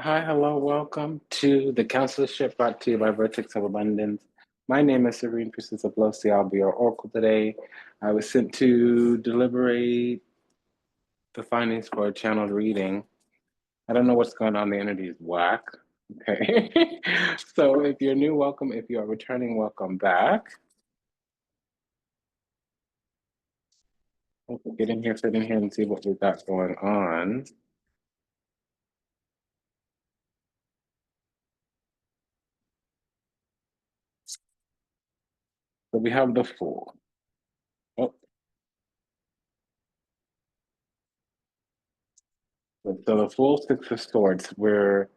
Hi, hello, welcome to the Consularship brought to you by Vertex of Abundance. My name is Serene Priestess Abossi. I'll be your oracle today. I was sent to deliberate the findings for a channeled reading. I don't know what's going on. The energy is whack. Okay. So if you're new, welcome. If you are returning, welcome back. Get in here, sit in here, and see what we've got going on. So we have the Fool. Oh, so the Fool, Six of Swords. We're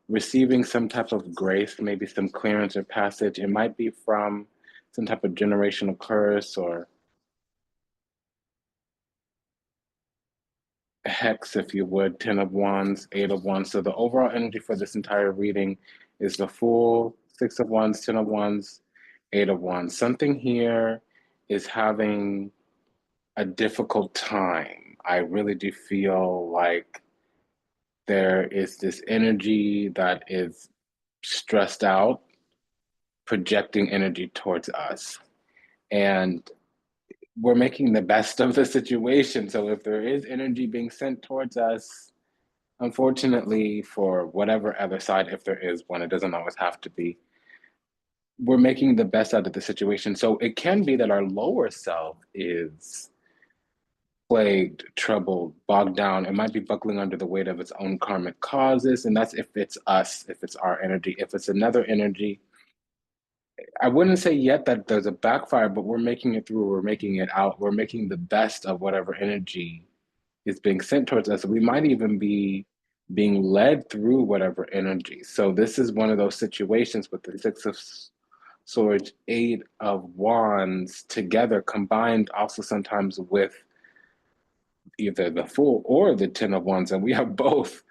receiving some type of grace, maybe some clearance or passage. It might be from some type of generational curse or hex, if you would. 10 of Wands, 8 of Wands. So the overall energy for this entire reading is the Fool, 6 of Wands, 10 of Wands, 8 of Wands. Something here is having a difficult time. I really do feel like there is this energy that is stressed out, projecting energy towards us. And we're making the best of the situation. So if there is energy being sent towards us, unfortunately, for whatever other side, if there is one, it doesn't always have to be, we're making the best out of the situation. So it can be that our lower self is plagued, troubled, bogged down. It might be buckling under the weight of its own karmic causes. And that's if it's us, if it's our energy. If it's another energy, I wouldn't say yet that there's a backfire, but we're making it through, we're making it out, we're making the best of whatever energy is being sent towards us. We might even be being led through whatever energy. So this is one of those situations with the Six of Swords, 8 of Wands together, combined also sometimes with either the Fool or the 10 of Wands, and we have both.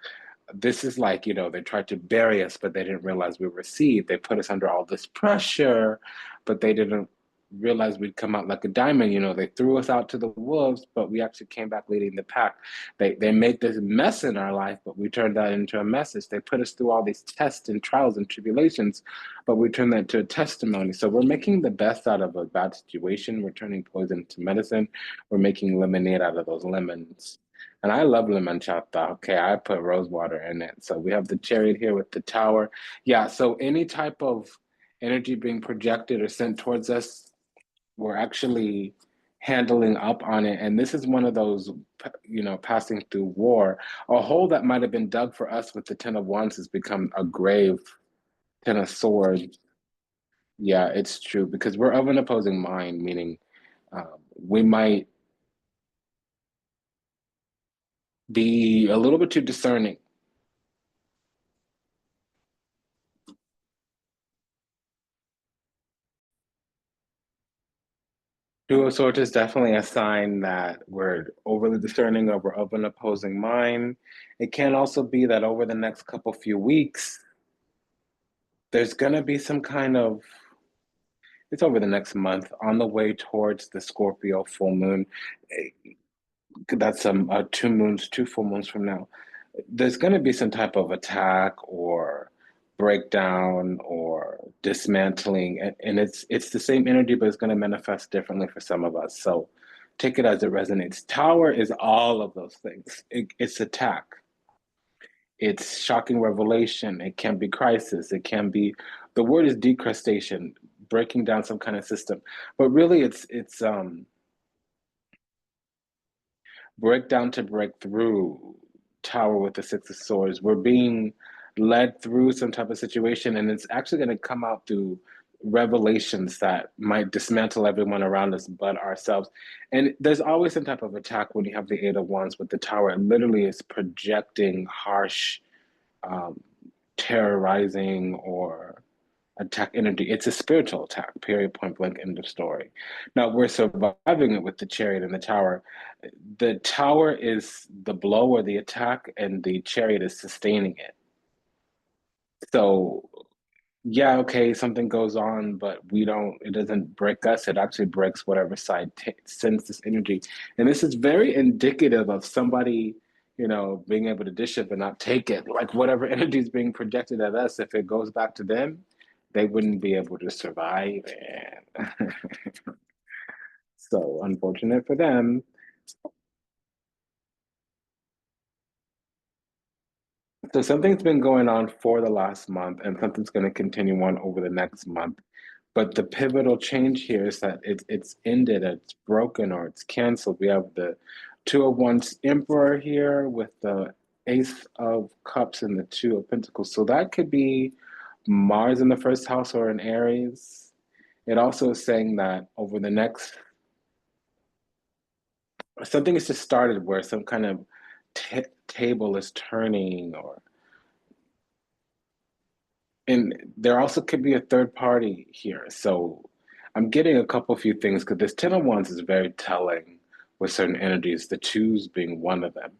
This is like, they tried to bury us, but they didn't realize we were seed. They put us under all this pressure, but they didn't realize we'd come out like a diamond. They threw us out to the wolves, but we actually came back leading the pack. They made this mess in our life, but we turned that into a message. They put us through all these tests and trials and tribulations, but we turned that into a testimony. So we're making the best out of a bad situation. We're turning poison into medicine. We're making lemonade out of those lemons. And I love limonchata. Okay, I put rose water in it. So we have the chariot here with the tower. Yeah, so any type of energy being projected or sent towards us, we're actually handling up on it. And this is one of those, passing through war. A hole that might have been dug for us with the 10 of Wands has become a grave. 10 of Swords. Yeah, it's true because we're of an opposing mind, meaning we might be a little bit too discerning. Two of Swords is definitely a sign that we're overly discerning or we're of an opposing mind. It can also be that over the next couple few weeks, there's going to be some kind of, it's over the next month, on the way towards the Scorpio full moon. That's 2 moons, 2 full moons from now. There's going to be some type of attack or breakdown or dismantling, and it's the same energy, but it's going to manifest differently for some of us. So take it as it resonates. Tower is all of those things. It's attack. It's shocking revelation. It can be crisis. It can be, the word is decrustation, breaking down some kind of system. But really, it's break down to break through. Tower with the Six of Swords. We're being led through some type of situation, and it's actually going to come out through revelations that might dismantle everyone around us but ourselves. And there's always some type of attack when you have the 8 of Wands with the Tower. It literally is projecting harsh, um, terrorizing, or attack energy. It's a spiritual attack, period, point blank, end of story. Now we're surviving it with the chariot and the tower. The tower is the blow or the attack, and the chariot is sustaining it. So, yeah, okay, something goes on, but it doesn't break us. It actually breaks whatever side sends this energy. And this is very indicative of somebody being able to dish it but not take it. Like whatever energy is being projected at us, if it goes back to them, they wouldn't be able to survive. And so unfortunate for them. So something's been going on for the last month, and something's going to continue on over the next month. But the pivotal change here is that it's ended, it's broken, or it's canceled. We have the Two of Wands Emperor here with the Ace of Cups and the Two of Pentacles. So that could be Mars in the first house or in Aries. It also is saying that over the next, something is just started where some kind of table is turning, or and there also could be a third party here. So I'm getting a couple few things because this Ten of Wands is very telling with certain energies, the twos being one of them.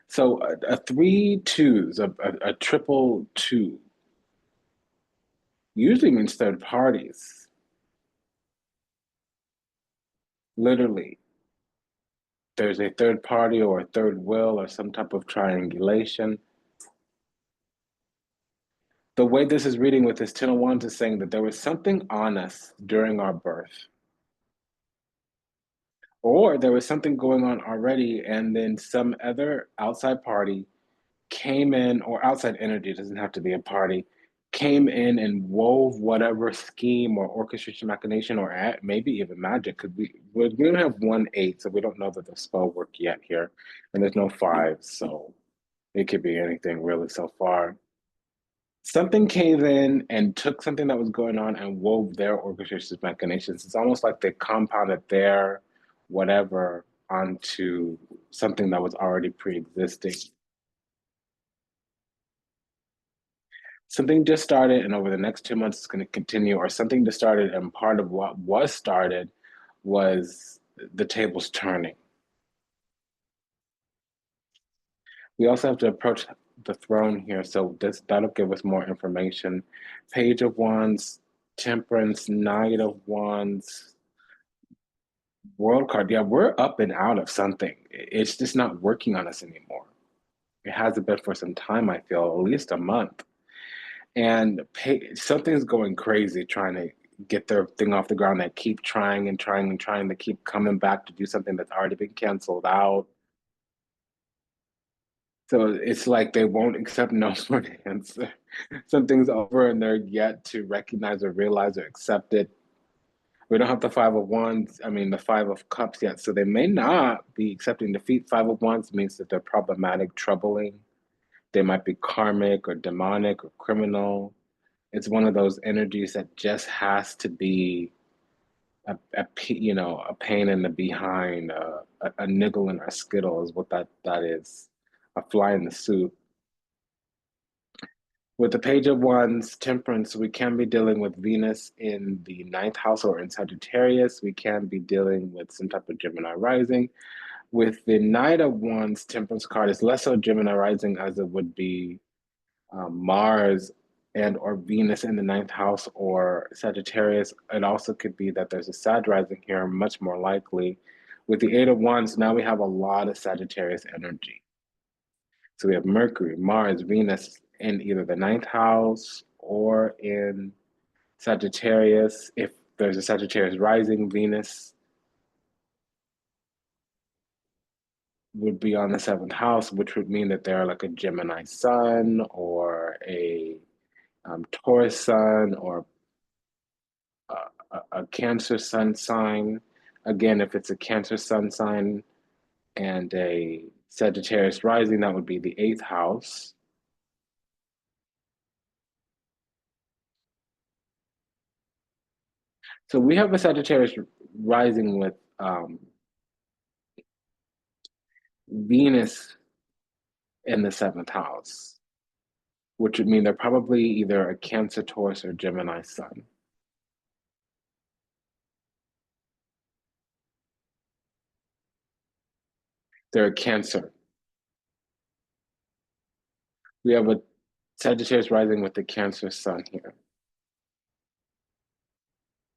So a three twos, a triple two, usually means third parties. Literally, there's a third party or a third will or some type of triangulation. The way this is reading with this Ten of Wands is saying that there was something on us during our birth, or there was something going on already, and then some other outside party came in, or outside energy, doesn't have to be a party, came in and wove whatever scheme or orchestration machination or maybe even magic. Because we don't have 1-8, so we don't know that the spell worked yet here, and there's no 5, so it could be anything really so far. Something came in and took something that was going on and wove their orchestration machinations. It's almost like they compounded their whatever onto something that was already pre-existing. Something just started, and over the next 2 months, it's going to continue, or something just started, and part of what was started was the tables turning. We also have to approach the throne here, so that'll give us more information. Page of Wands, Temperance, Knight of Wands, World card. Yeah, we're up and out of something. It's just not working on us anymore. It hasn't been for some time, I feel, at least a month. And something's going crazy trying to get their thing off the ground. That keep trying and trying and trying to keep coming back to do something that's already been canceled out. So it's like they won't accept no for an answer. Something's over and they're yet to recognize or realize or accept it. We don't have the Five of Wands, I mean, the Five of Cups yet. So they may not be accepting defeat. Five of Wands means that they're problematic, troubling. They might be karmic or demonic or criminal. It's one of those energies that just has to be a pain in the behind, a niggle in our skittle is what that is, a fly in the soup. With the Page of Wands, Temperance, we can be dealing with Venus in the ninth house or in Sagittarius. We can be dealing with some type of Gemini rising. With the Knight of Wands, Temperance card is less so Gemini rising as it would be Mars and or Venus in the ninth house or Sagittarius. It also could be that there's a Sag rising here, much more likely. With the Eight of Wands, now we have a lot of Sagittarius energy. So we have Mercury, Mars, Venus in either the ninth house or in Sagittarius. If there's a Sagittarius rising, Venus would be on the seventh house, which would mean that they're like a Gemini sun or a Taurus sun or a Cancer sun sign. Again, if it's a Cancer sun sign and a Sagittarius rising, that would be the eighth house. So we have a Sagittarius rising with Venus in the seventh house, which would mean they're probably either a Cancer, Taurus, or Gemini sun. They're a Cancer. We have a Sagittarius rising with the Cancer sun here,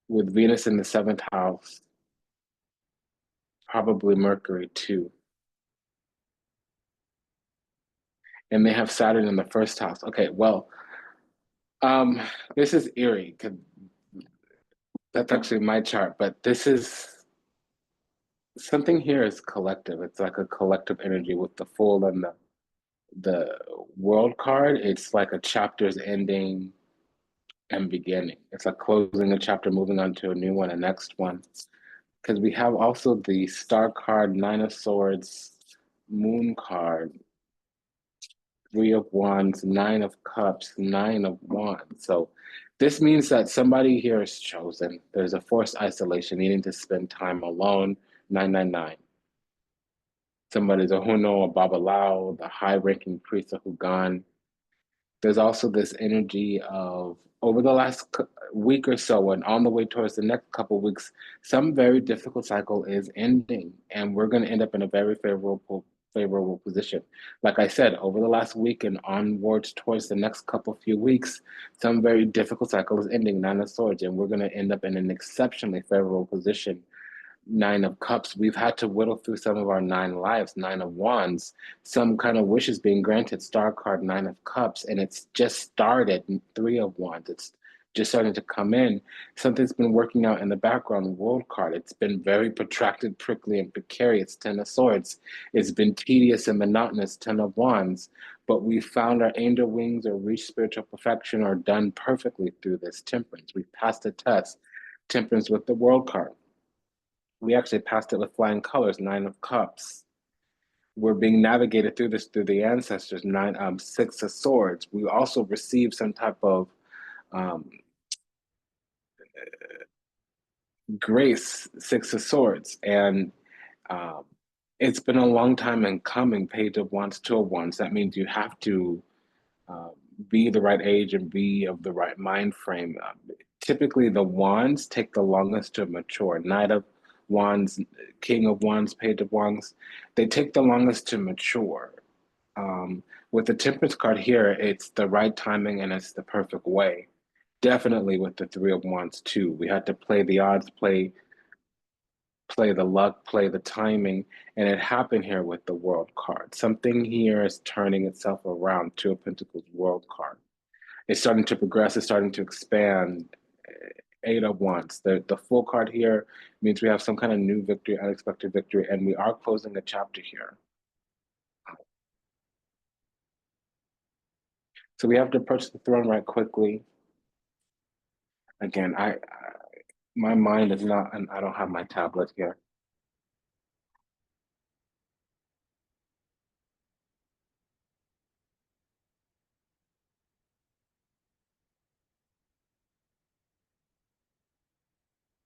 with Venus in the seventh house, probably Mercury too. and they have Saturn in the first house. Okay, well, um, this is eerie because that's actually my chart, but this is something here is collective. It's like a collective energy with the Fool and the World card. It's like a chapter's ending and beginning. It's like closing a chapter, moving on to a new one, a next one. Because we have also the Star card, Nine of Swords, Moon card, Three of Wands, Nine of Cups, Nine of Wands. So this means that somebody here is chosen. There's a forced isolation, needing to spend time alone. 999. Somebody's a Huno, a Babalao, the high-ranking priest of Hugan. There's also this energy of over the last week or so and on the way towards the next couple of weeks, some very difficult cycle is ending, and we're going to end up in a very favorable position. Like I said, over the last week and onwards towards the next couple few weeks, some very difficult cycle is ending, Nine of Swords, and we're going to end up in an exceptionally favorable position. Nine of Cups, we've had to whittle through some of our nine lives. Nine of Wands, some kind of wishes being granted. Star card, Nine of Cups, and it's just started. Three of Wands, it's just starting to come in. Something's been working out in the background. World card, it's been very protracted, prickly, and precarious. Ten of Swords, it's been tedious and monotonous. Ten of Wands, but we found our angel wings or reached spiritual perfection or done perfectly through this. Temperance, we passed the test. Temperance with the World card. We actually passed it with flying colors, Nine of Cups. We're being navigated through this through the ancestors, Six of Swords. We also received some type of um, grace, Six of Swords, and um, it's been a long time in coming. Page of Wands, Two of Wands. That means you have to um, be the right age and be of the right mind frame. Typically, the wands take the longest to mature. Knight of Wands, King of Wands, Page of Wands, they take the longest to mature. With the Temperance card here, it's the right timing and it's the perfect way. Definitely with the Three of Wands too. We had to play the odds, play the luck, play the timing, and it happened here with the World card. Something here is turning itself around. Two of Pentacles, World card. It's starting to progress, it's starting to expand. Eight of Wands. The Full card here means we have some kind of new victory, unexpected victory, and we are closing a chapter here. So we have to approach the throne right quickly. Again, my mind is not, and I don't have my tablet here.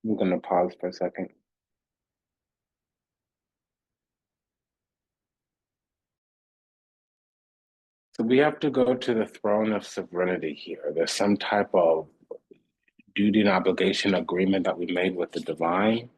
I'm going to pause for a second. So we have to go to the throne of sovereignty here. There's some type of duty and obligation agreement that we made with the divine.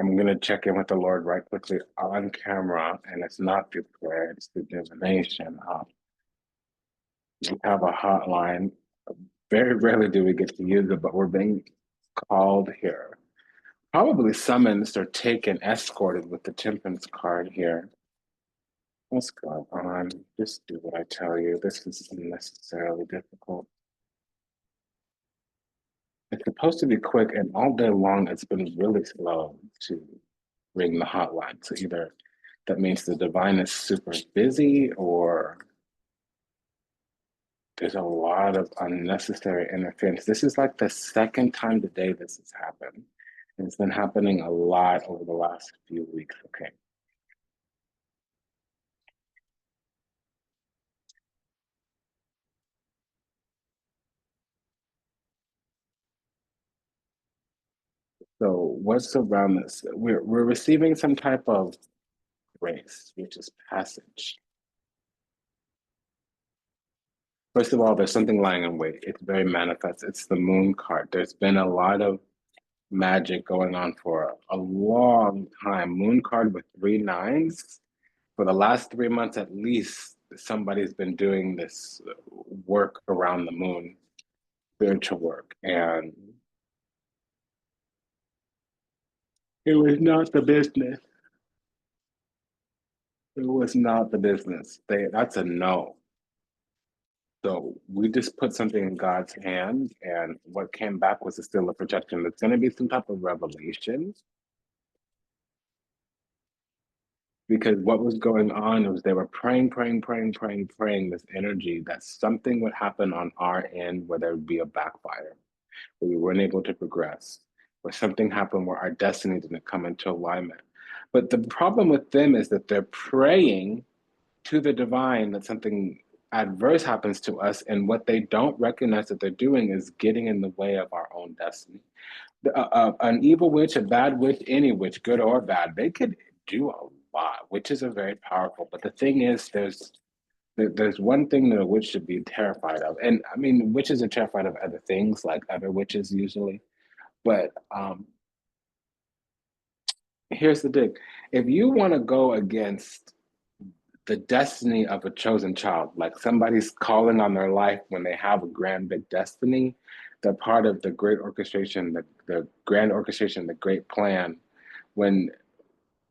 I'm going to check in with the Lord right quickly on camera, and it's not the prayer, it's the divination. We have a hotline. Very rarely do we get to use it, but we're being called here. Probably summoned or taken, escorted with the Temperance card here. What's going on? Just do what I tell you. This is unnecessarily difficult. It's supposed to be quick, and all day long it's been really slow to ring the hotline. So either that means the divine is super busy, or there's a lot of unnecessary interference. This is like the second time today this has happened. And it's been happening a lot over the last few weeks. Okay. So what's around this? We're receiving some type of grace, which is passage. First of all, there's something lying in wait. It's very manifest. It's the moon card. There's been a lot of magic going on for a long time. Moon card with 3 9s. For the last 3 months at least, somebody's been doing this work around the moon, spiritual work. And it was not the business. It was not the business. That's a no. So we just put something in God's hand, and what came back was still a projection. It's going to be some type of revelation, because what was going on was they were praying this energy that something would happen on our end where there would be a backfire, where we weren't able to progress, where something happened where our destiny didn't come into alignment. But the problem with them is that they're praying to the divine that something adverse happens to us, and what they don't recognize that they're doing is getting in the way of our own destiny. An evil witch, a bad witch, any witch, good or bad, they could do a lot. Witches are very powerful, but the thing is, there's one thing that a witch should be terrified of, and I mean, witches are terrified of other things, like other witches usually. But here's the thing: if you want to go against the destiny of a chosen child, like somebody's calling on their life when they have a grand big destiny, they're part of the great orchestration, the grand orchestration, the great plan. When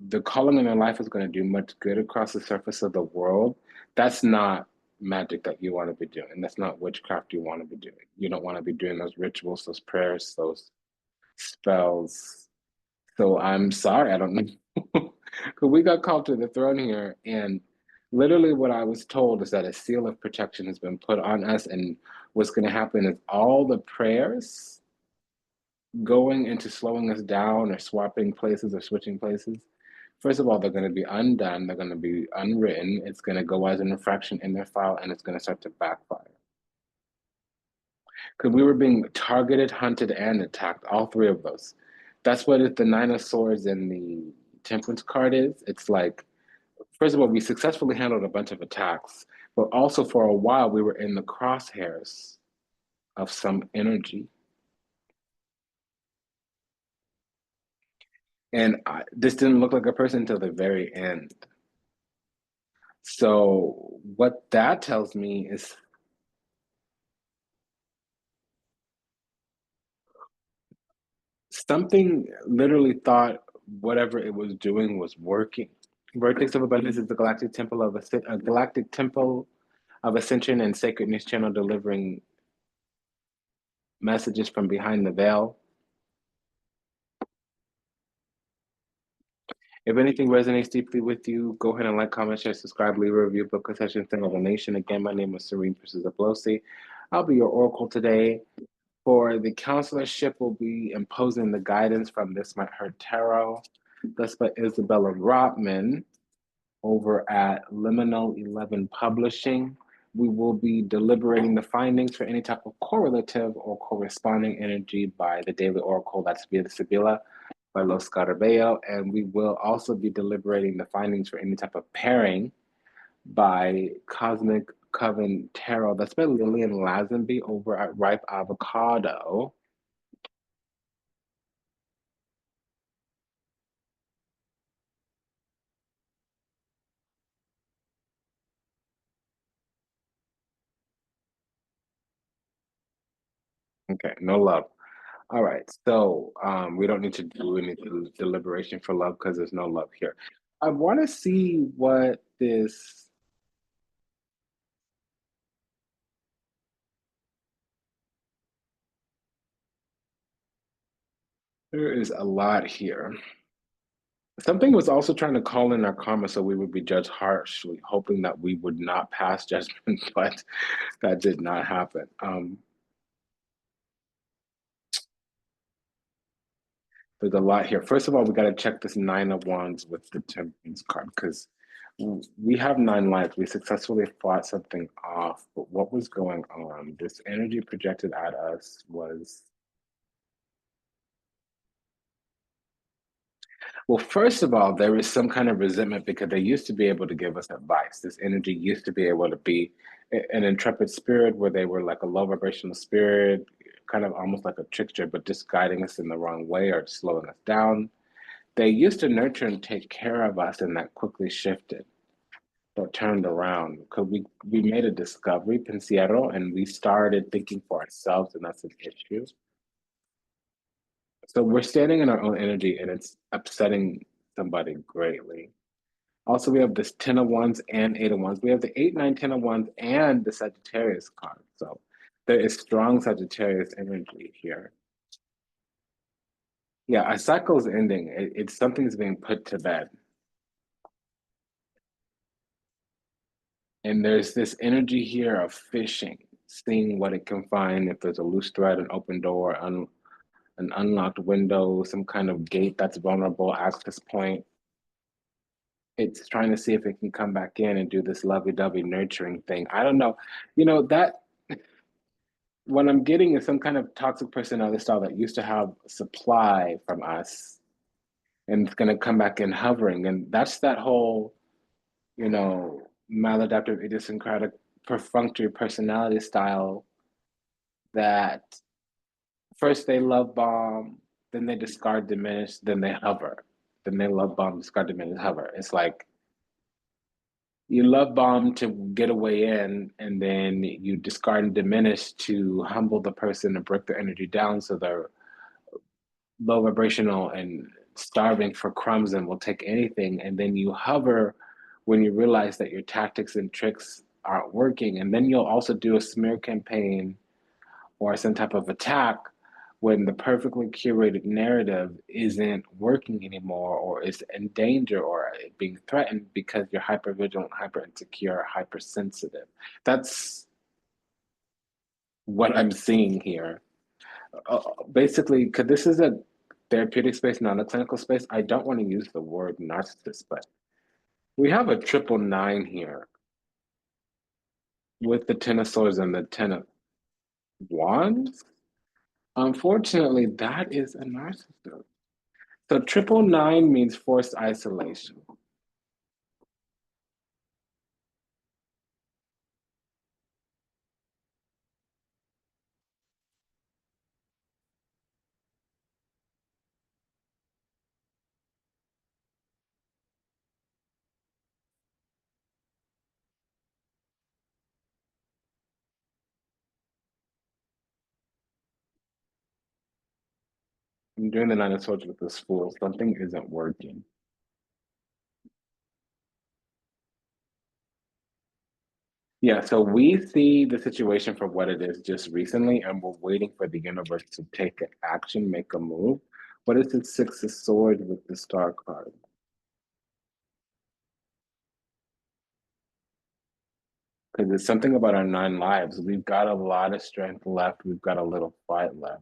the calling in their life is going to do much good across the surface of the world, that's not magic that you want to be doing. That's not witchcraft you want to be doing. You don't want to be doing those rituals, those prayers, those spells. So I'm sorry, I don't know. Because we got called to the throne here, and literally what I was told is that a seal of protection has been put on us, and what's going to happen is all the prayers going into slowing us down or swapping places or switching places. First of all, they're going to be undone, they're going to be unwritten, it's going to go as an infraction in their file, and it's going to start to backfire. Because we were being targeted, hunted, and attacked, all three of those. That's what the Nine of Swords and the Temperance card is. It's like, first of all, we successfully handled a bunch of attacks, but also for a while we were in the crosshairs of some energy. And this didn't look like a person until the very end. So what that tells me is something literally thought whatever it was doing was working. Vertex of Abundance is the galactic temple of ascension and sacredness channel, delivering messages from behind the veil. If anything resonates deeply with you, go ahead and like, comment, share, subscribe, leave a review, book a session, thing of a nation. Again, my name is Serene Priestess Abossi. I'll be your oracle today. For the consularship, will be imposing the guidance from This Might Hurt Tarot. That's by Isabella Rotman over at Liminal 11 Publishing. We will be deliberating the findings for any type of correlative or corresponding energy by the Daily Oracle, that's via the Sibilla by Los Scarabeo, and we will also be deliberating the findings for any type of pairing by Cosmic Coven Tarot. That's by Lillian Lazenby over at Ripe Avocado. Okay, no love. All right, so we don't need to do any deliberation for love because there's no love here. I want to see what this. There is a lot here. Something was also trying to call in our karma so we would be judged harshly, hoping that we would not pass judgment, but that did not happen. There's a lot here. First of all, we got to check this Nine of Wands with the Temperance card because we have 9 lives. We successfully fought something off, but what was going on? This energy projected at us was. Well, first of all, there is some kind of resentment because they used to be able to give us advice. This energy used to be able to be an intrepid spirit where they were like a low vibrational spirit, kind of almost like a trickster, but just guiding us in the wrong way or slowing us down. They used to nurture and take care of us, and that quickly shifted or turned around because we made a discovery, pensiero, and we started thinking for ourselves, and that's an issue. So we're standing in our own energy, and it's upsetting somebody greatly. Also, we have this 10 of Wands and 8 of Wands. We have the 8, 9, 10 of Wands and the Sagittarius card. So there is strong Sagittarius energy here. Yeah, a cycle is ending. It's something's being put to bed. And there's this energy here of fishing, seeing what it can find, if there's a loose thread, an open door, an unlocked window, some kind of gate that's vulnerable, access point. It's trying to see if it can come back in and do this lovey-dovey nurturing thing. I don't know. That what I'm getting is some kind of toxic personality style that used to have supply from us and it's going to come back in hovering. And that's that whole, maladaptive, idiosyncratic, perfunctory personality style that first they love bomb, then they discard, diminish, then they hover. Then they love bomb, discard, diminish, hover. It's like you love bomb to get a way in, and then you discard and diminish to humble the person and break their energy down so they're low vibrational and starving for crumbs and will take anything. And then you hover when you realize that your tactics and tricks aren't working. And then you'll also do a smear campaign or some type of attack when the perfectly curated narrative isn't working anymore or is in danger or being threatened because you're hyper vigilant, hyper insecure, hypersensitive. That's what I'm seeing here. Basically, because this is a therapeutic space, not a clinical space, I don't want to use the word narcissist, but we have a 999 here with the 10 of swords and the 10 of wands. Unfortunately, that is a narcissist. So 999 means forced isolation. I'm doing the 9 of swords with this fool. Something isn't working. Yeah, so we see the situation for what it is just recently, and we're waiting for the universe to take an action, make a move. What is the 6 of swords with the star card? Because it's something about our 9 lives. We've got a lot of strength left. We've got a little fight left.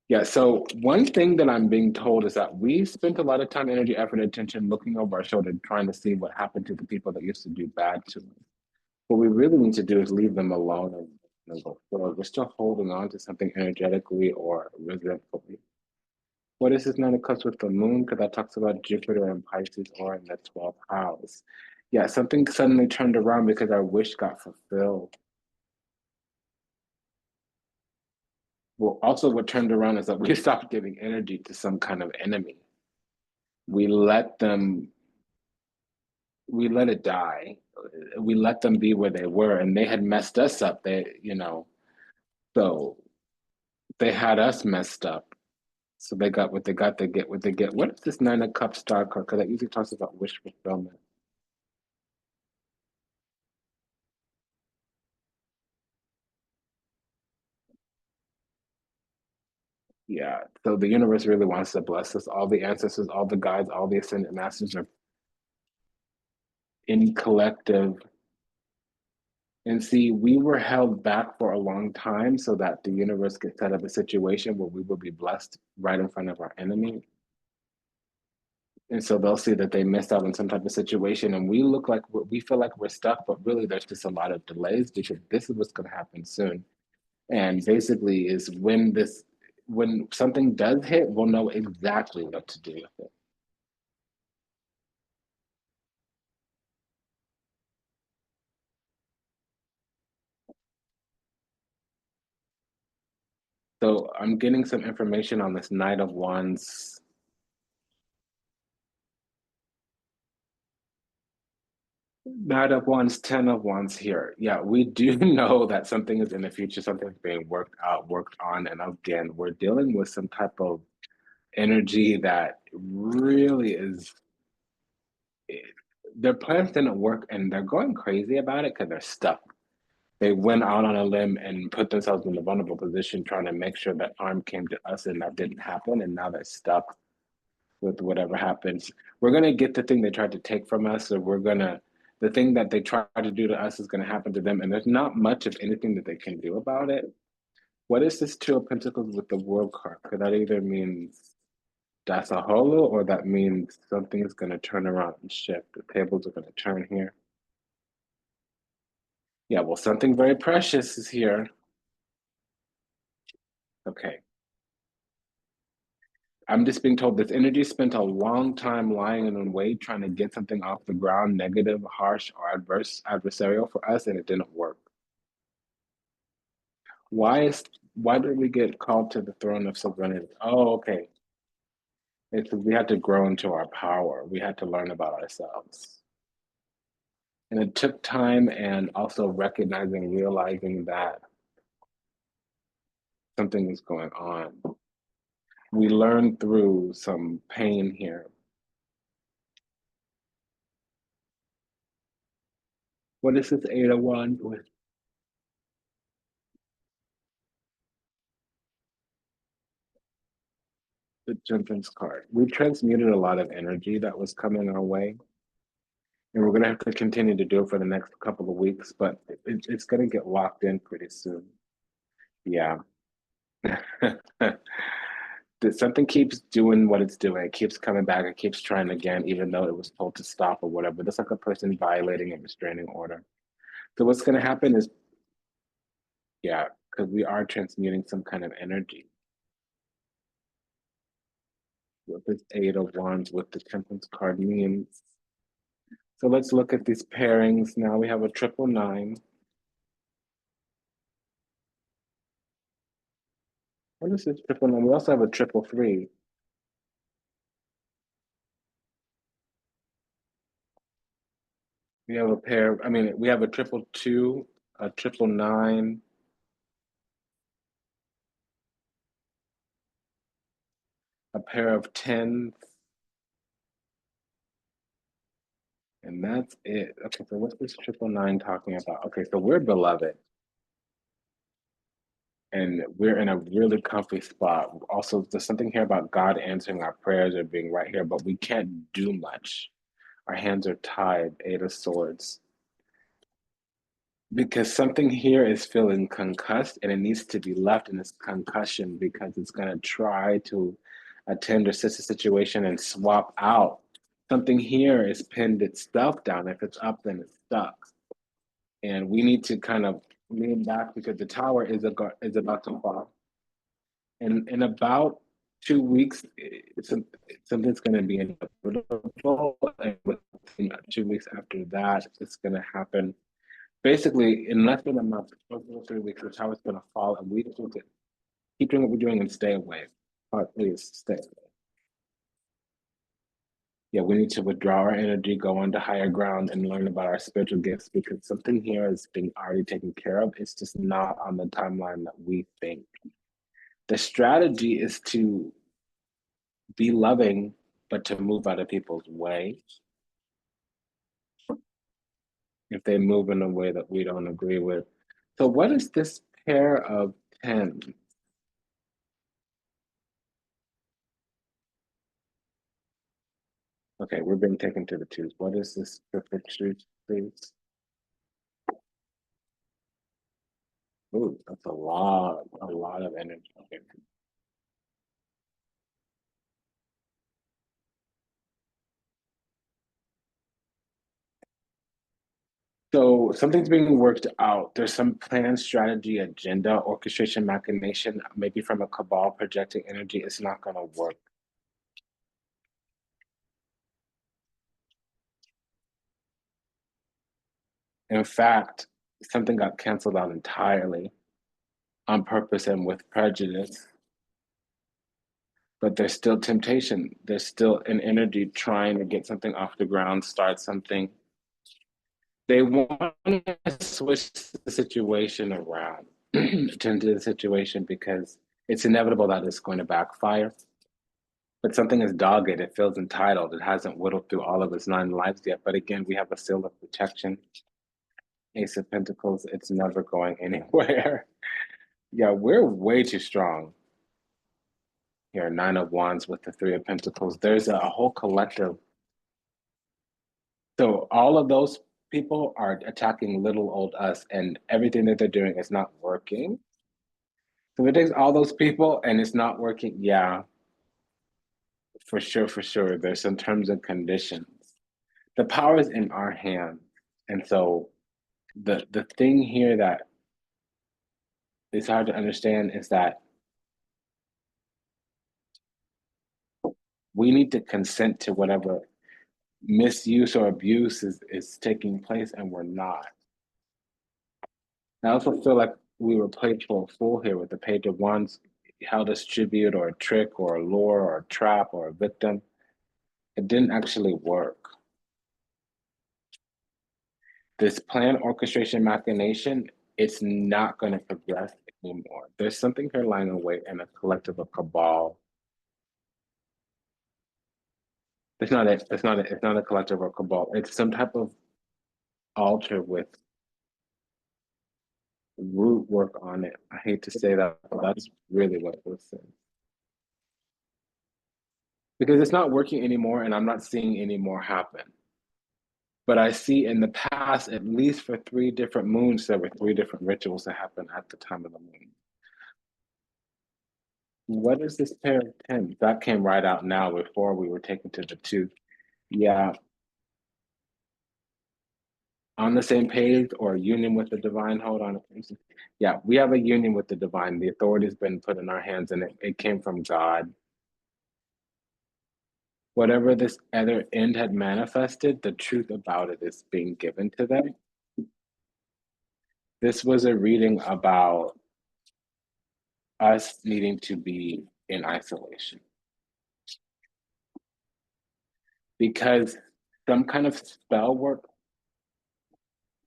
Yeah, so one thing that I'm being told is that we spent a lot of time, energy, effort, and attention looking over our shoulder, trying to see what happened to the people that used to do bad to us. What we really need to do is leave them alone and go forward. We're still holding on to something energetically or resentfully. What is this 9 of cups with the moon? Because that talks about Jupiter and Pisces or in the 12th house. Yeah, something suddenly turned around because our wish got fulfilled. Well, also what turned around is that we stopped giving energy to some kind of enemy. We let them, we let it die. We let them be where they were, and they had messed us up. So they had us messed up. So they got what they got, they get what they get. What is this 9 of cups star card? Because that usually talks about wish fulfillment. Yeah. So the universe really wants to bless us. All the ancestors, all the guides, all the ascended masters are in collective. And see, we were held back for a long time so that the universe could set up a situation where we will be blessed right in front of our enemy. And so they'll see that they missed out on some type of situation, and we feel like we're stuck, but really there's just a lot of delays because this is what's going to happen soon. And basically, is when something does hit, we'll know exactly what to do with it. So I'm getting some information on this Knight of Wands. Knight of Wands, Ten of Wands here. Yeah, we do know that something is in the future, something's being worked out, worked on, and again, we're dealing with some type of energy that really is their plans didn't work and they're going crazy about it because they're stuck. They went out on a limb and put themselves in a vulnerable position trying to make sure that harm came to us and that didn't happen. And now they're stuck with whatever happens. We're going to get the thing they tried to take from us, or the thing that they tried to do to us is going to happen to them. And there's not much of anything that they can do about it. What is this Two of Pentacles with the World card? Because that either means that's a holo or that means something is going to turn around and shift. The tables are going to turn here. Yeah, well, something very precious is here. Okay. I'm just being told this energy spent a long time lying in wait, trying to get something off the ground, negative, harsh, or adversarial for us, and it didn't work. Why did we get called to the throne of sovereignty? Oh, okay. It's we had to grow into our power. We had to learn about ourselves. And it took time and also recognizing, realizing that something is going on. We learned through some pain here. What is this Eight of Wands with the Temperance card? We transmuted a lot of energy that was coming our way, and we're going to have to continue to do it for the next couple of weeks, but it's going to get locked in pretty soon. Yeah. Something keeps doing what it's doing. It keeps coming back. It keeps trying again, even though it was told to stop or whatever. That's like a person violating a restraining order. So what's going to happen is, yeah, because we are transmuting some kind of energy with this Eight of Wands with the Temperance card means. So let's look at these pairings. Now we have a triple nine. What is this triple nine? We also have a triple three. We have a pair, I mean, we have a triple two, a triple nine, a pair of tens, and that's it. Okay, so what's this triple nine talking about? Okay, so we're beloved and we're in a really comfy spot. Also, there's something here about God answering our prayers or being right here, but we can't do much. Our hands are tied, Eight of Swords. Because something here is feeling concussed and it needs to be left in this concussion because it's going to try to attend or assist a situation and swap out. Something here is pinned itself down. If it's up, then it's stuck. And we need to kind of lean back because the tower is about to fall. And in about 2 weeks, something's going to be inevitable. And within 2 weeks after that, it's going to happen. Basically, in less than a month, 3 weeks, the tower's going to fall, and we just need to keep doing what we're doing and stay away. Please stay away. Yeah, we need to withdraw our energy, go onto higher ground, and learn about our spiritual gifts because something here is being already taken care of. It's just not on the timeline that we think. The strategy is to be loving, but to move out of people's way if they move in a way that we don't agree with. So, what is this pair of tens? Okay, we're being taken to the twos. What is this perfect truth, please? Ooh, that's a lot of energy. Okay. So something's being worked out. There's some plan, strategy, agenda, orchestration, machination, maybe from a cabal projecting energy. It's not going to work. In fact, something got canceled out entirely. on purpose and with prejudice. But there's still temptation. There's still an energy trying to get something off the ground, start something. They want to switch the situation around, tend to the situation because it's inevitable that it's going to backfire. But something is dogged, it feels entitled, it hasn't whittled through all of its 9 lives yet. But again, we have a seal of protection. Ace of Pentacles, it's never going anywhere. Yeah, we're way too strong. Here, 9 of Wands with the 3 of Pentacles. There's a whole collective. So all of those people are attacking little old us, and everything that they're doing is not working. So it takes all those people and it's not working. Yeah, for sure, for sure. There's some terms and conditions. The power is in our hands. And so the thing here that is hard to understand is that we need to consent to whatever misuse or abuse is taking place, and we're not. I also feel like we were played for a fool here with the Page of Wands, held as tribute or a trick or a lure or a trap or a victim. It didn't actually work. This plan, orchestration, machination, it's not going to progress anymore. There's something here lying away in a collective of cabal. It's not it. It's not it. It's not a collective or cabal. It's some type of altar with root work on it. I hate to say that, but that's really what this is. Because it's not working anymore, and I'm not seeing any more happen. But I see in the past, at least for 3 different moons, there were 3 different rituals that happened at the time of the moon. What is this pair of 10? That came right out now before we were taken to the 2. Yeah. On the same page or a union with the divine. Hold on. Yeah, we have a union with the divine. The authority's been put in our hands, and it came from God. Whatever this other end had manifested, the truth about it is being given to them. This was a reading about us needing to be in isolation because some kind of spell work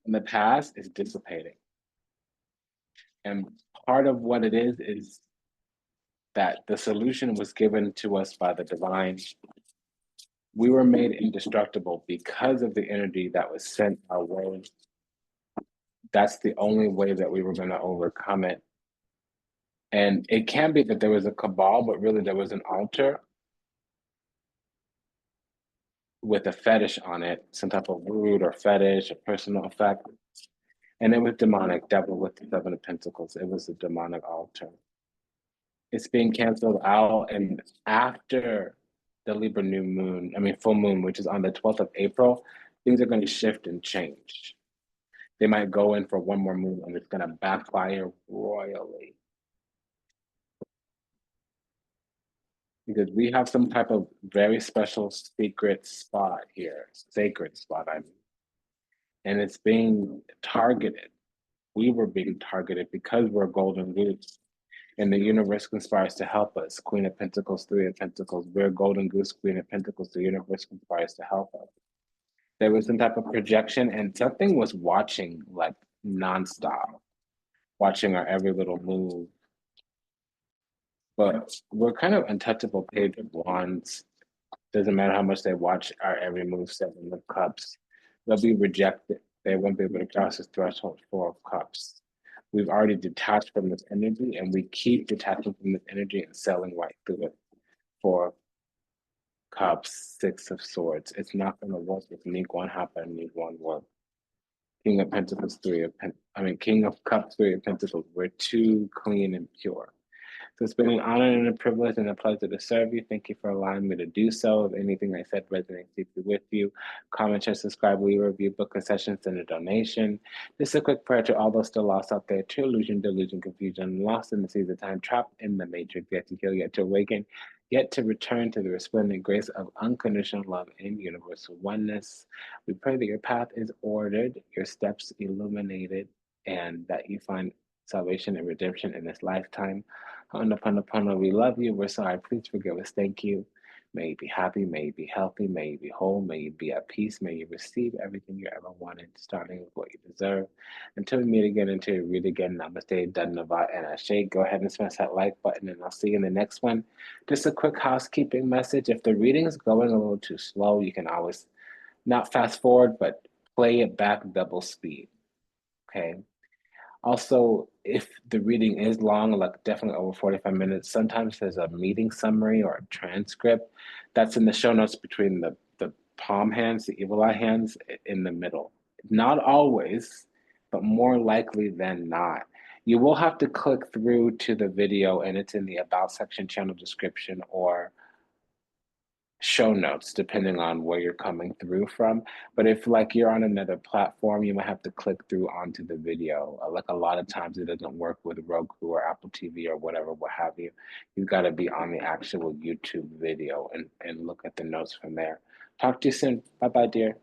in the past is dissipating. And part of what it is that the solution was given to us by the divine. We were made indestructible because of the energy that was sent our way. That's the only way that we were going to overcome it. And it can be that there was a cabal, but really there was an altar with a fetish on it, some type of root or fetish, a personal effect. And it was demonic, devil with the 7 of Pentacles. It was a demonic altar. It's being canceled out, and after the Libra full moon, which is on the 12th of April, things are going to shift and change. They might go in for one more moon, and it's going to backfire royally. Because we have some type of very special secret spot here, sacred spot, I mean. And it's being targeted. We were being targeted because we're golden goose. And the universe conspires to help us. Queen of Pentacles, 3 of Pentacles. We're golden goose, Queen of Pentacles. The universe conspires to help us. There was some type of projection, and something was watching like nonstop, watching our every little move. But we're kind of untouchable Page of Wands. Doesn't matter how much they watch our every move. 7 of Cups. They'll be rejected. They won't be able to cross this threshold. 4 of Cups. We've already detached from this energy, and we keep detaching from this energy and sailing right through it. 4 of Cups, 6 of Swords. It's not going to work. If need one happen, need one work. King of Pentacles, King of Cups, 3 of Pentacles. We're too clean and pure. So it's been an honor and a privilege and a pleasure to serve you. Thank you for allowing me to do so. If anything I said resonates deeply with you, comment, share, subscribe, leave a review, book a session, send a donation. Just a quick prayer to all those still lost out there, to illusion, delusion, confusion, lost in the seas of time, trapped in the matrix, yet to heal, yet to awaken, yet to return to the resplendent grace of unconditional love and universal oneness. We pray that your path is ordered, your steps illuminated, and that you find salvation and redemption in this lifetime. Ho'oponopono, we love you. We're sorry. Please forgive us. Thank you. May you be happy. May you be healthy. May you be whole. May you be at peace. May you receive everything you ever wanted, starting with what you deserve. Until we meet again, until we read again, namaste, Dhanavad, and Ashe. Go ahead and smash that like button, and I'll see you in the next one. Just a quick housekeeping message. If the reading is going a little too slow, you can always not fast forward, but play it back double speed. Okay. Also, if the reading is long, like definitely over 45 minutes, sometimes there's a meeting summary or a transcript that's in the show notes between the palm hands, the evil eye hands in the middle. Not always, but more likely than not. You will have to click through to the video, and it's in the About section, channel description, or show notes, depending on where you're coming through from. But if like you're on another platform, you might have to click through onto the video. Like a lot of times it doesn't work with Roku or Apple TV or whatever, what have you. You've got to be on the actual YouTube video and look at the notes from there. Talk to you soon. Bye-bye, dear.